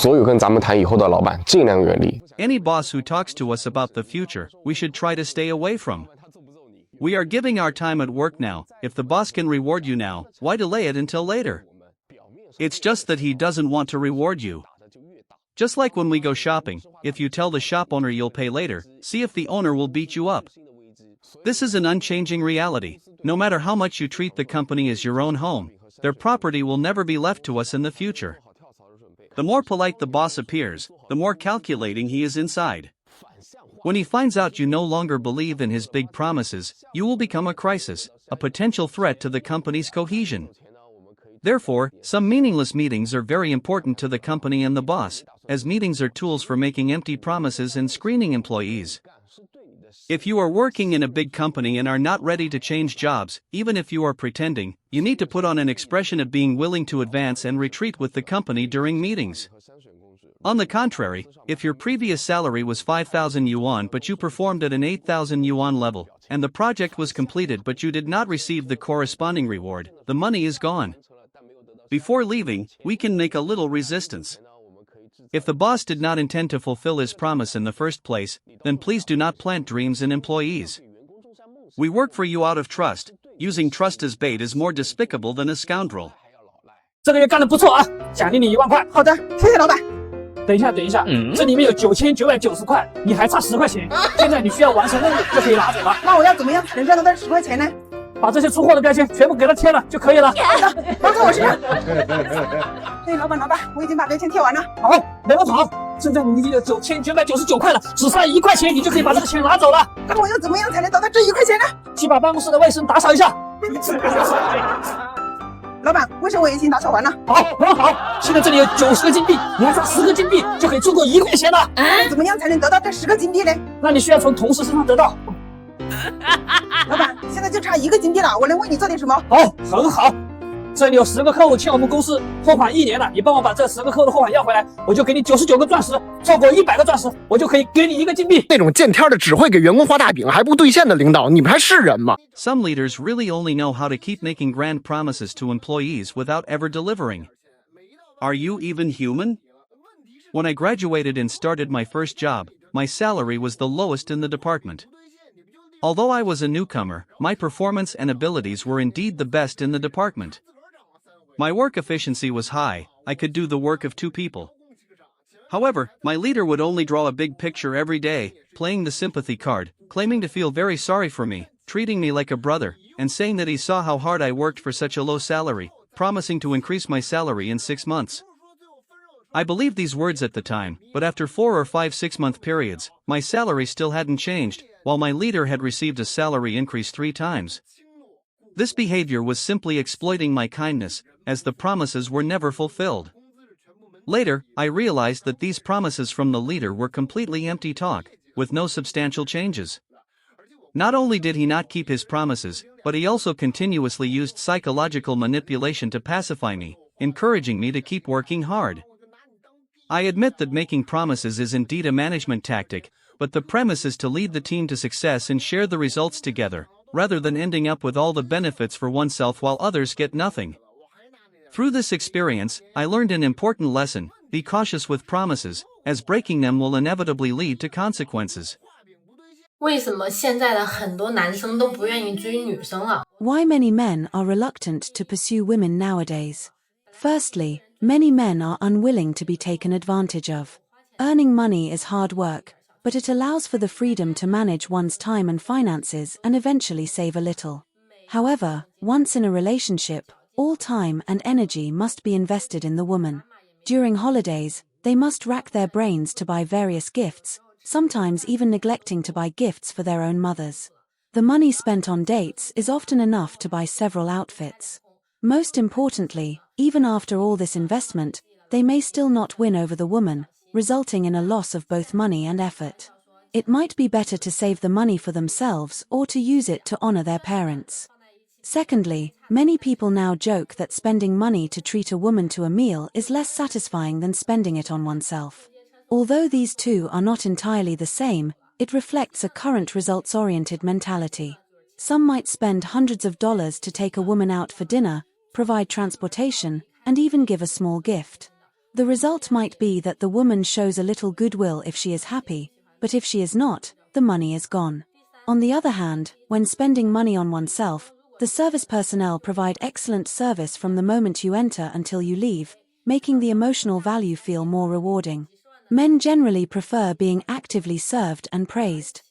所有跟咱们谈以后的老板尽量远离。Any boss who talks to us about the future, we should try to stay away from. We are giving our time at work now. If the boss can reward you now, why delay it until later? It's just that he doesn't want to reward you. Just like when we go shopping, if you tell the shop owner you'll pay later, see if the owner will beat you up. This is an unchanging reality. No matter how much you treat the company as your own home, their property will never be left to us in the future. The more polite the boss appears, the more calculating he is inside. When he finds out you no longer believe in his big promises, you will become a crisis, a potential threat to the company's cohesion. Therefore, some meaningless meetings are very important to the company and the boss, as meetings are tools for making empty promises and screening employees. If you are working in a big company and are not ready to change jobs, even if you are pretending, you need to put on an expression of being willing to advance and retreat with the company during meetings. On the contrary, if your previous salary was 5,000 yuan but you performed at an 8,000 yuan level, and the project was completed but you did not receive the corresponding reward, the money is gone. Before leaving, we can make a little resistance. If the boss did not intend to fulfill his promise in the first place, then please do not plant dreams in employees. We work for you out of trust. Using trust as bait is more despicable than a scoundrel. 这个月干得不错啊，奖励你1万块。好的，谢谢老板。等一下，这里面有9990块，你还差10块钱。现在你需要完成任务就可以拿走了。那我要怎么样才能赚到这10块钱呢？把这些出货的标签全部给他贴了就可以了。好的，帮助我试。对，老板，我已经把标签贴完了。好，没有跑。现在你已经有9999块了，只差1块钱，你就可以把这个钱拿走了。那我要怎么样才能得到这1块钱呢？去把办公室的卫生打扫一下。老板，卫生我已经打扫完了。好，很好。现在这里有90个金币，你还差10个金币就可以赚够1块钱了。怎么样才能得到这10个金币呢？那你需要从同事身上得到。老板，现在就差1个金币了，我能为你做点什么？好，很好。这里有10个客户欠我们公司货款1年了，你帮我把这10个客户的货款要回来，我就给你99个钻石，做够100个钻石，我就可以给你1个金币。那种见天的只会给员工画大饼还不兑现的领导，你们还是人吗？ Some leaders really only know how to keep making grand promises to employees without ever delivering. Are you even human? When I graduated and started my first job, my salary was the lowest in the department. Although I was a newcomer, my performance and abilities were indeed the best in the department. My work efficiency was high, I could do the work of 2 people. However, my leader would only draw a big picture every day, playing the sympathy card, claiming to feel very sorry for me, treating me like a brother, and saying that he saw how hard I worked for such a low salary, promising to increase my salary in 6 months. I believed these words at the time, but after 4 or 5 6-month periods, my salary still hadn't changed, while my leader had received a salary increase 3 times. This behavior was simply exploiting my kindness, as the promises were never fulfilled. Later, I realized that these promises from the leader were completely empty talk, with no substantial changes. Not only did he not keep his promises, but he also continuously used psychological manipulation to pacify me, encouraging me to keep working hard. I admit that making promises is indeed a management tactic, but the premise is to lead the team to success and share the results together, rather than ending up with all the benefits for oneself while others get nothing. Through this experience, I learned an important lesson: be cautious with promises, as breaking them will inevitably lead to consequences. 为什么现在的很多男生都不愿意追女生了？ Why many men are reluctant to pursue women nowadays? Firstly, many men are unwilling to be taken advantage of. Earning money is hard work, but it allows for the freedom to manage one's time and finances and eventually save a little. However, once in a relationship, all time and energy must be invested in the woman. During holidays, they must rack their brains to buy various gifts, sometimes even neglecting to buy gifts for their own mothers. The money spent on dates is often enough to buy several outfits. Most importantly, even after all this investment, they may still not win over the woman, resulting in a loss of both money and effort. It might be better to save the money for themselves or to use it to honor their parents. Secondly, many people now joke that spending money to treat a woman to a meal is less satisfying than spending it on oneself. Although these two are not entirely the same, it reflects a current results-oriented mentality. Some might spend hundreds of dollars to take a woman out for dinner, provide transportation, and even give a small gift. The result might be that the woman shows a little goodwill if she is happy, but if she is not, the money is gone. On the other hand, when spending money on oneself, the service personnel provide excellent service from the moment you enter until you leave, making the emotional value feel more rewarding. Men generally prefer being actively served and praised.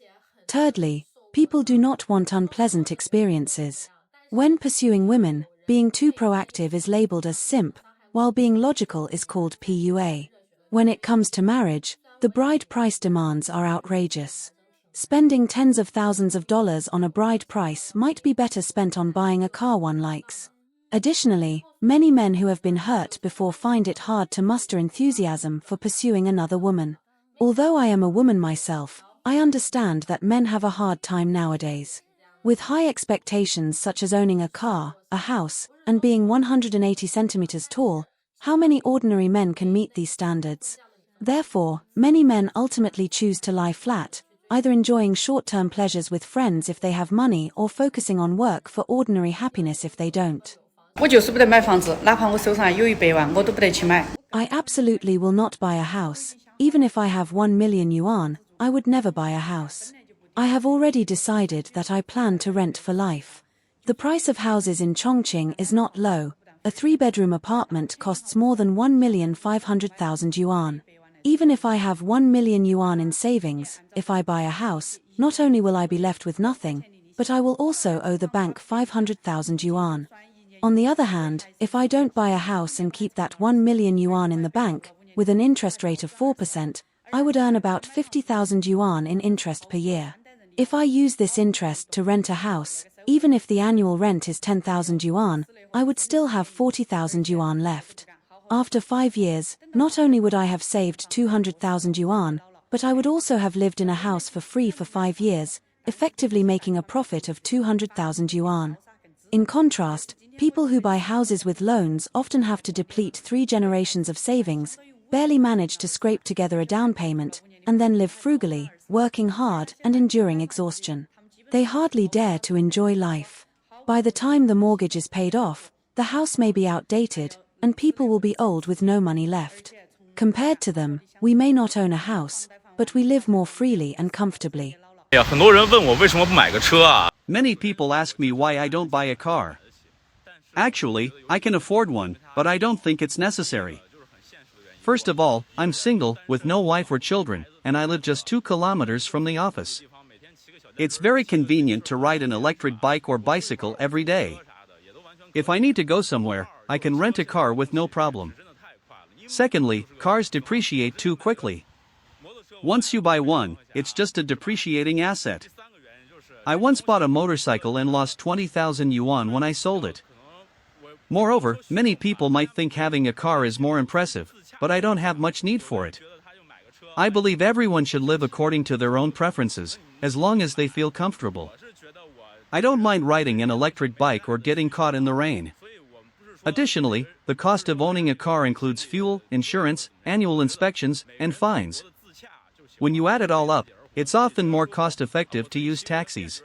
Thirdly, people do not want unpleasant experiences. When pursuing women, being too proactive is labeled as simp, while being logical is called PUA. When it comes to marriage, the bride price demands are outrageous. Spending tens of thousands of dollars on a bride price might be better spent on buying a car one likes. Additionally, many men who have been hurt before find it hard to muster enthusiasm for pursuing another woman. Although I am a woman myself, I understand that men have a hard time nowadays. With high expectations such as owning a car, a house, and being 180 centimeters tall, how many ordinary men can meet these standards? Therefore, many men ultimately choose to lie flat, either enjoying short-term pleasures with friends if they have money or focusing on work for ordinary happiness if they don't. 我就是不得买房子，哪怕我手上有100万，我都不得去买。 I absolutely will not buy a house. Even if I have 1 million yuan, I would never buy a house. I have already decided that I plan to rent for life. The price of houses in Chongqing is not low. A 3-bedroom apartment costs more than 1,500,000 yuan. Even if I have 1 million yuan in savings, if I buy a house, not only will I be left with nothing, but I will also owe the bank 500,000 yuan. On the other hand, if I don't buy a house and keep that 1 million yuan in the bank, with an interest rate of 4%, I would earn about 50,000 yuan in interest per year. If I use this interest to rent a house, even if the annual rent is 10,000 yuan, I would still have 40,000 yuan left. After 5 years, not only would I have saved 200,000 yuan, but I would also have lived in a house for free for 5 years, effectively making a profit of 200,000 yuan. In contrast, people who buy houses with loans often have to deplete 3 generations of savings, barely manage to scrape together a down payment, and then live frugally, working hard and enduring exhaustion. They hardly dare to enjoy life. By the time the mortgage is paid off, the house may be outdated, and people will be old with no money left. Compared to them, we may not own a house, but we live more freely and comfortably. Many people ask me why I don't buy a car. Actually, I can afford one, but I don't think it's necessary. First of all, I'm single, with no wife or children, and I live just 2 kilometers from the office. It's very convenient to ride an electric bike or bicycle every day. If I need to go somewhere, I can rent a car with no problem. Secondly, cars depreciate too quickly. Once you buy one, it's just a depreciating asset. I once bought a motorcycle and lost 20,000 yuan when I sold it. Moreover, many people might think having a car is more impressive, but I don't have much need for it. I believe everyone should live according to their own preferences, as long as they feel comfortable. I don't mind riding an electric bike or getting caught in the rain. Additionally, the cost of owning a car includes fuel, insurance, annual inspections, and fines. When you add it all up, it's often more cost-effective to use taxis.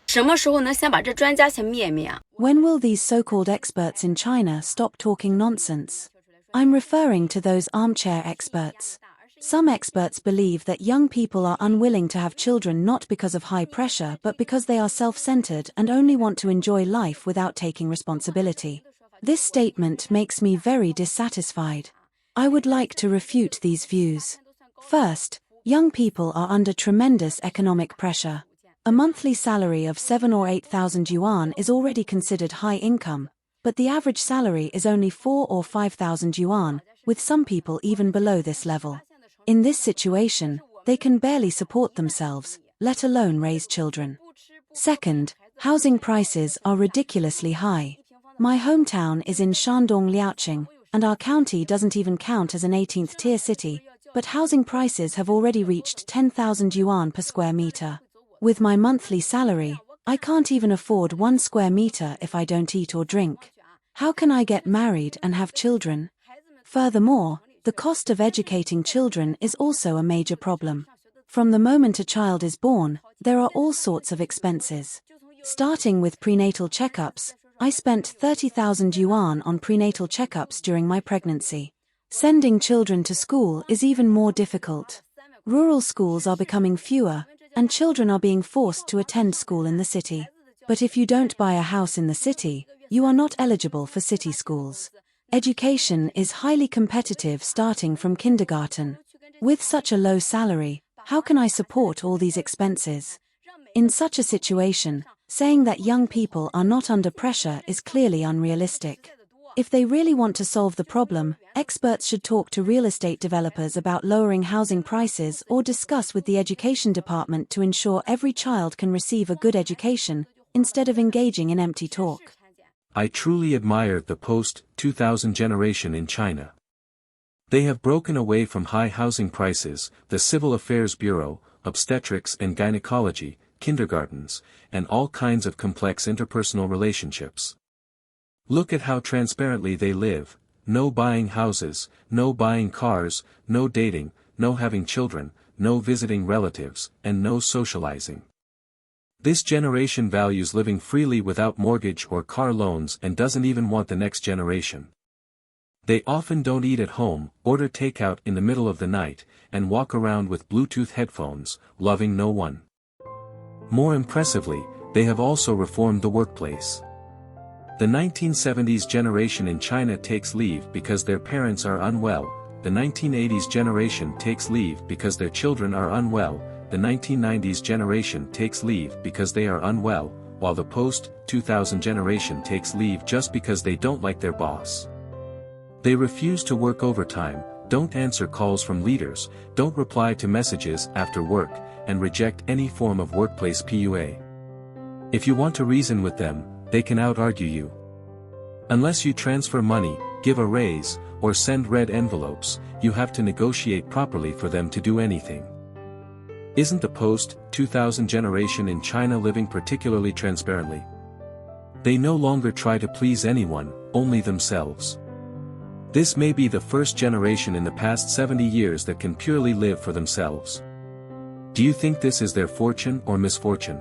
什么时候能先把这专家先灭灭啊？ When will these so-called experts in China stop talking nonsense? I'm referring to those armchair experts. Some experts believe that young people are unwilling to have children not because of high pressure but because they are self-centered and only want to enjoy life without taking responsibility. This statement makes me very dissatisfied. I would like to refute these views. First, young people are under tremendous economic pressure. A monthly salary of 7 or 8,000 yuan is already considered high income, but the average salary is only 4 or 5,000 yuan, with some people even below this level. In this situation, they can barely support themselves, let alone raise children. Second, housing prices are ridiculously high. My hometown is in Shandong Liaoqing, and our county doesn't even count as an 18th tier city, but housing prices have already reached 10,000 yuan per square meter. With my monthly salary, I can't even afford 1 square meter if I don't eat or drink. How can I get married and have children? Furthermore, the cost of educating children is also a major problem. From the moment a child is born, there are all sorts of expenses. Starting with prenatal checkups, I spent 30,000 yuan on prenatal checkups during my pregnancy. Sending children to school is even more difficult. Rural schools are becoming fewer, and children are being forced to attend school in the city. But if you don't buy a house in the city, you are not eligible for city schools. Education is highly competitive starting from kindergarten. With such a low salary, how can I support all these expenses? In such a situation, saying that young people are not under pressure is clearly unrealistic. If they really want to solve the problem, experts should talk to real estate developers about lowering housing prices or discuss with the education department to ensure every child can receive a good education, instead of engaging in empty talk. I truly admire the post-2000 generation in China. They have broken away from high housing prices, the Civil Affairs Bureau, obstetrics and gynecology, kindergartens, and all kinds of complex interpersonal relationships. Look at how transparently they live: no buying houses, no buying cars, no dating, no having children, no visiting relatives, and no socializing. This generation values living freely without mortgage or car loans and doesn't even want the next generation. They often don't eat at home, order takeout in the middle of the night, and walk around with Bluetooth headphones, loving no one. More impressively, they have also reformed the workplace. The 1970s generation in China takes leave because their parents are unwell, the 1980s generation takes leave because their children are unwell, the 1990s generation takes leave because they are unwell, while the post-2000 generation takes leave just because they don't like their boss. They refuse to work overtime, don't answer calls from leaders, don't reply to messages after work, and reject any form of workplace PUA. If you want to reason with them, they can out-argue you. Unless you transfer money, give a raise, or send red envelopes, you have to negotiate properly for them to do anything. Isn't the post-2000 generation in China living particularly transparently? They no longer try to please anyone, only themselves. This may be the first generation in the past 70 years that can purely live for themselves. Do you think this is their fortune or misfortune?